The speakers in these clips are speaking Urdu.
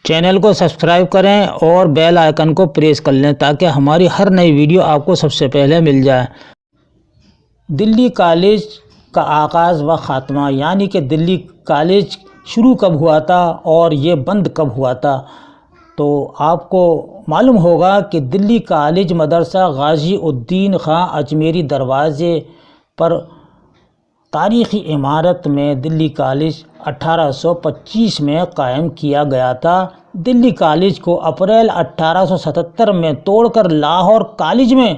چینل کو سبسکرائب کریں اور بیل آئیکن کو پریس کر لیں تاکہ ہماری ہر نئی ویڈیو آپ کو سب سے پہلے مل جائے۔ دلی کالج کا آغاز و خاتمہ، یعنی کہ دلی کالج شروع کب ہوا تھا اور یہ بند کب ہوا تھا، تو آپ کو معلوم ہوگا کہ دلی کالج مدرسہ غازی الدین خان اجمیری دروازے پر تاریخی عمارت میں دلی کالج 1825 میں قائم کیا گیا تھا۔ دلی کالج کو اپریل 1877 میں توڑ کر لاہور کالج میں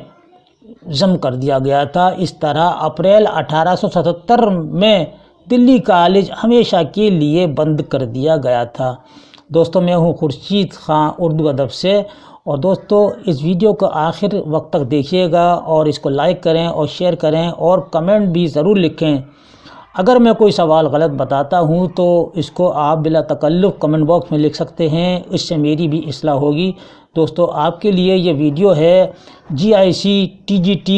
ضم کر دیا گیا تھا۔ اس طرح اپریل 1877 میں دلی کالج ہمیشہ کے لیے بند کر دیا گیا تھا۔ دوستو، میں ہوں خورشید خان اردو ادب سے، اور دوستو اس ویڈیو کو آخر وقت تک دیکھیے گا اور اس کو لائک کریں اور شیئر کریں اور کمنٹ بھی ضرور لکھیں۔ اگر میں کوئی سوال غلط بتاتا ہوں تو اس کو آپ بلا تکلف کمنٹ باکس میں لکھ سکتے ہیں، اس سے میری بھی اصلاح ہوگی۔ دوستو، آپ کے لیے یہ ویڈیو ہے GIC TGT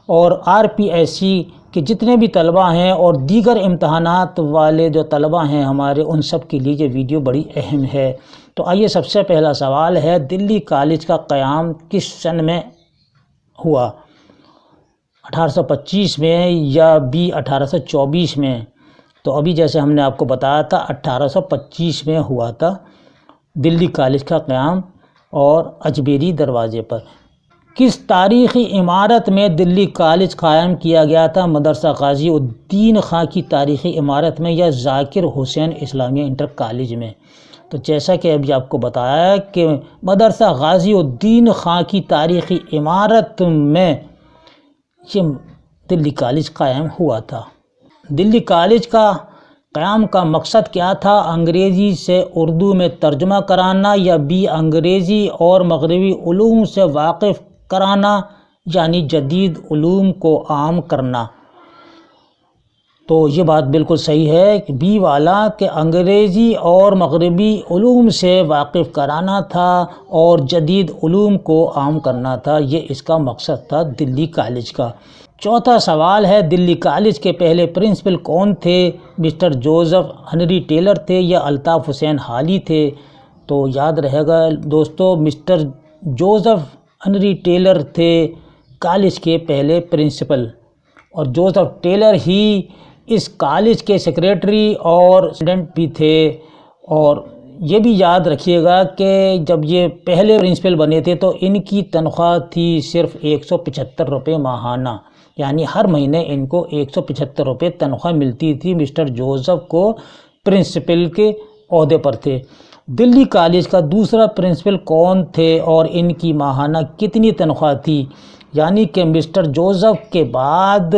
اور RPSC کہ جتنے بھی طلبہ ہیں اور دیگر امتحانات والے جو طلبہ ہیں ہمارے، ان سب کے لیے یہ ویڈیو بڑی اہم ہے۔ تو آئیے، سب سے پہلا سوال ہے، دلی کالج کا قیام کس سن میں ہوا؟ 1825 میں یا 1824 میں؟ تو ابھی جیسے ہم نے آپ کو بتایا تھا 1825 میں ہوا تھا دلی کالج کا قیام، اور اجمیری دروازے پر۔ کس تاریخی عمارت میں دلی کالج قائم کیا گیا تھا؟ مدرسہ غازی الدین خان کی تاریخی عمارت میں یا ذاکر حسین اسلامیہ انٹر کالج میں؟ تو جیسا کہ ابھی آپ کو بتایا کہ مدرسہ غازی الدین خان کی تاریخی عمارت میں یہ دلی کالج قائم ہوا تھا۔ دلی کالج کا قیام کا مقصد کیا تھا؟ انگریزی سے اردو میں ترجمہ کرانا، یا انگریزی اور مغربی علوم سے واقف کرانا، یعنی جدید علوم کو عام کرنا۔ تو یہ بات بالکل صحیح ہے کہ والا کہ انگریزی اور مغربی علوم سے واقف کرانا تھا اور جدید علوم کو عام کرنا تھا، یہ اس کا مقصد تھا دلی کالج کا۔ چوتھا سوال ہے، دلی کالج کے پہلے پرنسپل کون تھے؟ مسٹر جوزف ہنری ٹیلر تھے یا الطاف حسین حالی تھے؟ تو یاد رہے گا دوستو، مسٹر جوزف ہنری ٹیلر تھے کالج کے پہلے پرنسپل، اور جوزف ٹیلر ہی اس کالج کے سیکریٹری اور پریزیڈنٹ بھی تھے۔ اور یہ بھی یاد رکھیے گا کہ جب یہ پہلے پرنسپل بنے تھے تو ان کی تنخواہ تھی صرف 175 روپے ماہانہ، یعنی ہر مہینے ان کو 175 روپے تنخواہ ملتی تھی۔ مسٹر جوزف کو پرنسپل کے عہدے پر تھے۔ دلی کالج کا دوسرا پرنسپل کون تھے اور ان کی ماہانہ کتنی تنخواہ تھی؟ یعنی کہ مسٹر جوزف کے بعد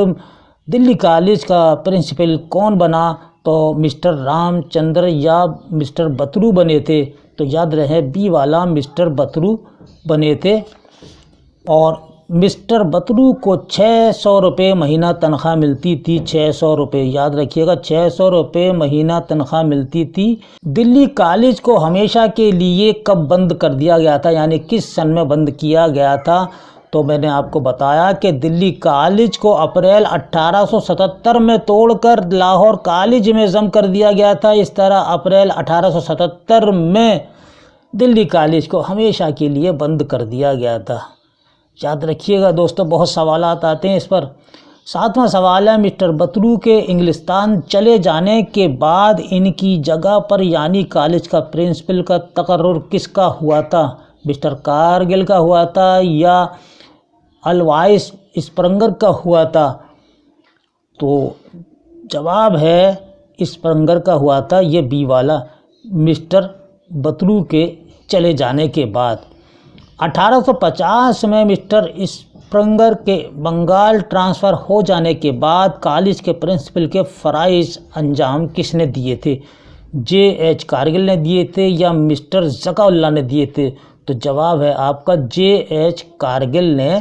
دلی کالج کا پرنسپل کون بنا؟ تو مسٹر رام چندر یا مسٹر بترو بنے تھے۔ تو یاد رہے والا مسٹر بترو بنے تھے، اور مسٹر بترو کو 600 روپے مہینہ تنخواہ ملتی تھی۔ 600 روپے یاد رکھیے گا، 600 روپے مہینہ تنخواہ ملتی تھی۔ دلی کالج کو ہمیشہ کے لیے کب بند کر دیا گیا تھا، یعنی کس سن میں بند کیا گیا تھا؟ تو میں نے آپ کو بتایا کہ دلی کالج کو اپریل 1877 میں توڑ کر لاہور کالج میں ضم کر دیا گیا تھا۔ اس طرح اپریل 1877 میں دلی کالج کو ہمیشہ کے لیے بند کر دیا گیا تھا۔ یاد رکھیے گا دوستو، بہت سوالات آتے ہیں اس پر۔ ساتواں سوال ہے، مسٹر بترو کے انگلستان چلے جانے کے بعد ان کی جگہ پر یعنی کالج کا پرنسپل کا تقرر کس کا ہوا تھا؟ مسٹر کارگل کا ہوا تھا یا الوائس اسپرنگر کا ہوا تھا؟ تو جواب ہے اسپرنگر کا ہوا تھا، یہ والا مسٹر بترو کے چلے جانے کے بعد۔ 1850 میں مسٹر اسپرنگر کے بنگال ٹرانسفر ہو جانے کے بعد کالج کے پرنسپل کے فرائض انجام کس نے دیے تھے؟ JH کارگل نے دیے تھے یا مسٹر ذکا اللہ نے دیے تھے؟ تو جواب ہے آپ کا JH کارگل نے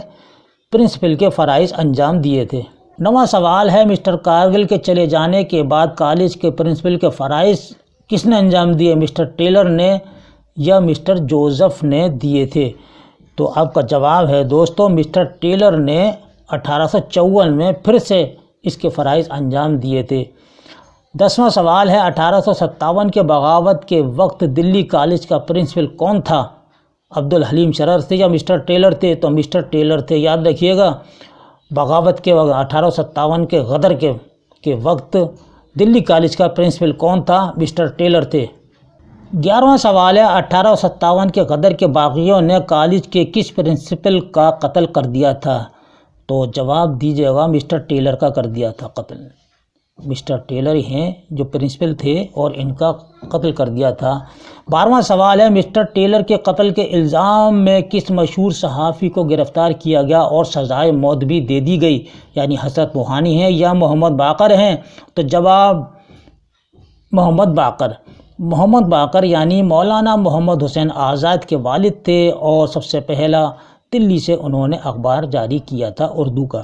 پرنسپل کے فرائض انجام دیے تھے۔ نواں سوال ہے، مسٹر کارگل کے چلے جانے کے بعد کالج کے پرنسپل کے فرائض کس نے انجام دیے؟ مسٹر ٹیلر نے یا مسٹر جوزف نے دیے تھے؟ تو آپ کا جواب ہے دوستو، مسٹر ٹیلر نے 1854 میں پھر سے اس کے فرائض انجام دیے تھے۔ 10واں سوال ہے 1857 کے بغاوت کے وقت دلی کالج کا پرنسپل کون تھا؟ عبد الحلیم شرر تھے یا مسٹر ٹیلر تھے؟ تو مسٹر ٹیلر تھے، یاد رکھیے گا۔ بغاوت کے وقت 1857 کے غدر کے وقت دلی کالج کا پرنسپل کون تھا؟ مسٹر ٹیلر تھے۔ 11واں سوال ہے 1857 کے غدر کے باغیوں نے کالج کے کس پرنسپل کا قتل کر دیا تھا؟ تو جواب دیجیے گا مسٹر ٹیلر کا کر دیا تھا قتل۔ مسٹر ٹیلر ہی ہیں جو پرنسپل تھے اور ان کا قتل کر دیا تھا۔ 12واں سوال ہے مسٹر ٹیلر کے قتل کے الزام میں کس مشہور صحافی کو گرفتار کیا گیا اور سزائے موت بھی دے دی گئی؟ یعنی حضرت بوہانی ہیں یا محمد باقر ہیں؟ تو جواب محمد باقر۔ محمد باقر یعنی مولانا محمد حسین آزاد کے والد تھے اور سب سے پہلا دلی سے انہوں نے اخبار جاری کیا تھا اردو کا۔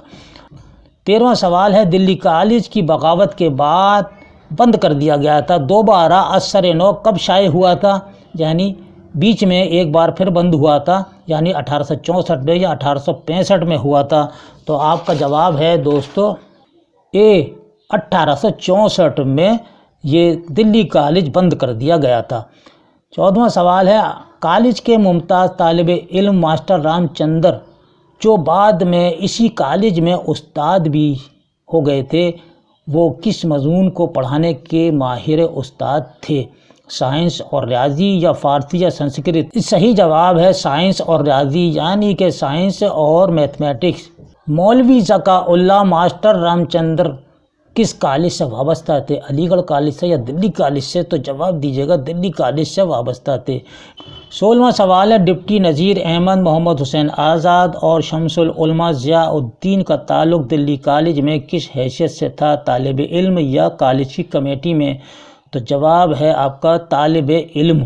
13واں سوال ہے دلی کالج کی بغاوت کے بعد بند کر دیا گیا تھا دوبارہ اثر نو کب شائع ہوا تھا؟ یعنی بیچ میں ایک بار پھر بند ہوا تھا، یعنی 1864 میں یا 1865 میں ہوا تھا۔ تو آپ کا جواب ہے دوستو اے 1864 میں یہ دلی کالج بند کر دیا گیا تھا۔ 14واں سوال ہے کالج کے ممتاز طالب علم ماسٹر رام چندر جو بعد میں اسی کالج میں استاد بھی ہو گئے تھے، وہ کس مضمون کو پڑھانے کے ماہر استاد تھے؟ سائنس اور ریاضی یا فارسی یا سنسکرت؟ صحیح جواب ہے سائنس اور ریاضی، یعنی کہ سائنس اور میتھمیٹکس۔ مولوی ذکا اللہ ماسٹر رام چندر کس کالج سے وابستہ تھے؟ علی گڑھ کالج سے یا دلی کالج سے؟ تو جواب دیجیے گا دلی کالج سے وابستہ تھے۔ 16واں سوال ہے ڈپٹی نذیر احمد محمد حسین آزاد اور شمس العلماء ضیاء الدین کا تعلق دلی کالج میں کس حیثیت سے تھا؟ طالب علم یا کالج کی کمیٹی میں؟ تو جواب ہے آپ کا طالب علم،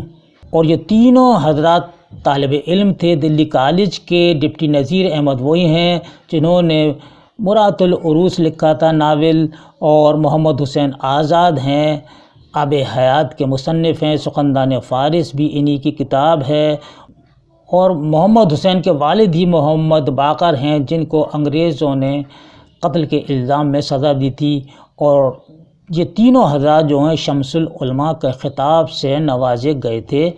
اور یہ تینوں حضرات طالب علم تھے دلی کالج کے۔ ڈپٹی نذیر احمد وہی ہیں جنہوں نے مرات العروس لکھا تھا ناول، اور محمد حسین آزاد ہیں آب حیات کے مصنف ہیں، سخندان فارس بھی انہی کی کتاب ہے، اور محمد حسین کے والد ہی محمد باقر ہیں جن کو انگریزوں نے قتل کے الزام میں سزا دی تھی، اور یہ تینوں حضرات جو ہیں شمس العلماء کے خطاب سے نوازے گئے تھے۔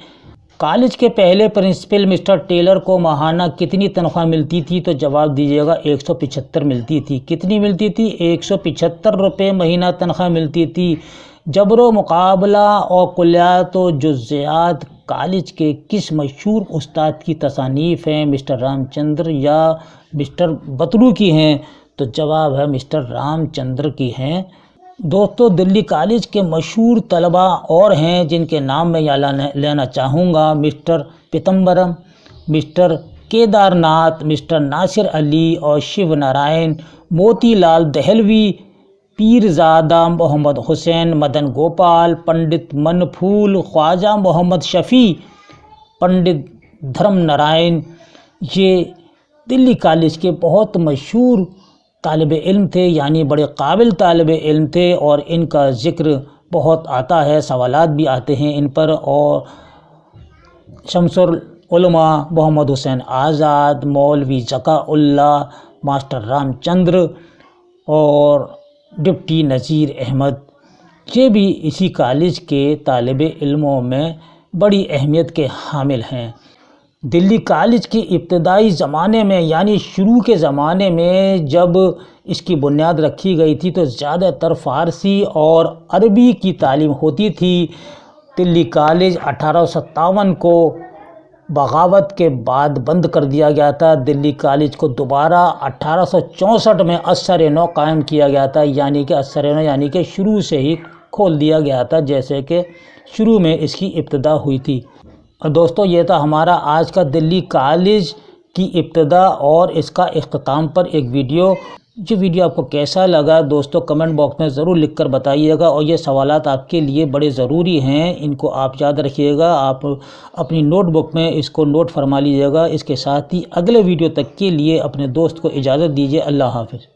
کالج کے پہلے پرنسپل مسٹر ٹیلر کو ماہانہ کتنی تنخواہ ملتی تھی؟ تو جواب دیجیے گا 175 ملتی تھی۔ کتنی ملتی تھی؟ 175 روپے مہینہ تنخواہ ملتی تھی۔ جبر و مقابلہ اور کلیات و جزیات کالج کے کس مشہور استاد کی تصانیف ہیں؟ مسٹر رام چندر یا مسٹر بطلو کی ہیں؟ تو جواب ہے مسٹر رام چندر کی ہیں۔ دوستو دلی کالج کے مشہور طلباء اور ہیں جن کے نام میں یہاں لینا چاہوں گا: mister Pitambaram, mister Kedar Nath, mister Nasir Ali اور شیو نارائن، موتی لال دہلوی، پیرزادہ محمد حسین، مدن گوپال، پنڈت من پھول، خواجہ محمد شفیع، پنڈت دھرم نارائن، یہ دلی کالج کے بہت مشہور طالب علم تھے، یعنی بڑے قابل طالب علم تھے، اور ان کا ذکر بہت آتا ہے، سوالات بھی آتے ہیں ان پر۔ اور شمس العلماء محمد حسین آزاد، مولوی ذکا اللہ، ماسٹر رام چندر اور ڈپٹی نذیر احمد، یہ بھی اسی کالج کے طالب علموں میں بڑی اہمیت کے حامل ہیں۔ دلی کالج کی ابتدائی زمانے میں یعنی شروع کے زمانے میں جب اس کی بنیاد رکھی گئی تھی تو زیادہ تر فارسی اور عربی کی تعلیم ہوتی تھی۔ دلی کالج 1857 کو بغاوت کے بعد بند کر دیا گیا تھا۔ دلی کالج کو دوبارہ 1864 میں اثر نو قائم کیا گیا تھا، یعنی کہ اثر نو یعنی کہ شروع سے ہی کھول دیا گیا تھا جیسے کہ شروع میں اس کی ابتدا ہوئی تھی۔ اور دوستو یہ تھا ہمارا آج کا دلی کالج کی ابتدا اور اس کا اختتام پر ایک ویڈیو۔ یہ ویڈیو آپ کو کیسا لگا دوستو کمنٹ باکس میں ضرور لکھ کر بتائیے گا، اور یہ سوالات آپ کے لیے بڑے ضروری ہیں، ان کو آپ یاد رکھیے گا، آپ اپنی نوٹ بک میں اس کو نوٹ فرما لیجیے گا۔ اس کے ساتھ ہی اگلے ویڈیو تک کے لیے اپنے دوست کو اجازت دیجیے۔ اللہ حافظ۔